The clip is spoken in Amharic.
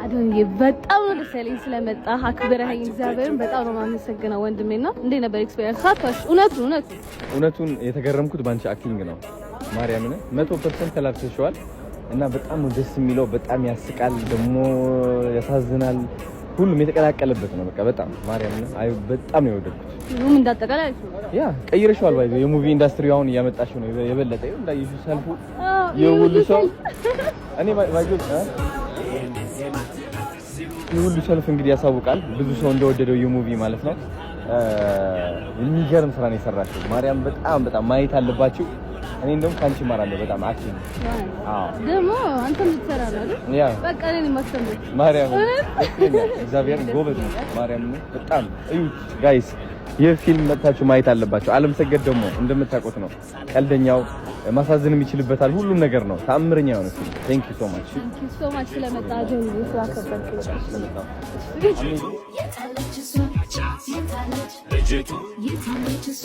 አዶንዬ በጣም ነው ደስ ያለኝ ስለመጣ አክብረኸኝ እግዚአብሔርን በጣም ነው የማመሰግነው ወንድሜና እንዴት ነበር ኤክስፒሪየንስ ሳታሽ እውነቱን የተገረምኩት ባንቺ አክቲንግ ነው ማርያምን 100% ተላብሰሽዋል እና በጣም ደስ የሚለው በጣም ያስቃል ደግሞ ያሳዝናል ሁሉም የተቀላቀለበት ነው በቃ በጣም ማርያምን አይ በጣም ነው የወደድኩት ሁሉም እንዳጠቃላይ ያ ቀይረሽዋል ባይ የሙቪ ኢንዱስትሪ አሁን እያመጣሽው ነው የበለጠ እንዳይሽ ሰልፉ የሁሉ ሰው እኔ ባይጆል የሁሉ ሰልፍ እንግዲህ ያሳውቃል ብዙ ሰው እንደወደደው የሙቪ ማለት ነው የሚገርም ስራ ነው የሰራችው ማርያም በጣም ማየት አለባችሁ እኔ እንደውም ካንቺ ማራለሁ በጣም አክቲንግ ደግሞ አንተም ልትሰራ ነው አይደል በቃ እኔ ማስተምር ማርያም እግዚአብሔር ጎበዝ ማርያም በጣም እዩት ጋይስ የፊልም መታችሁ ማየት አለባችሁ ዓለም ሰገድ ደግሞ እንደምታውቁት ነው ቀልደኛው ማሳዘንም ይችላልበታል ሁሉም ነገር ነው ታምረኛ ነው ፊልም ቴንክ ዩ ሶ ማች ስለመጣ ጀምሮ ስላከበርኩ የታለች እሷ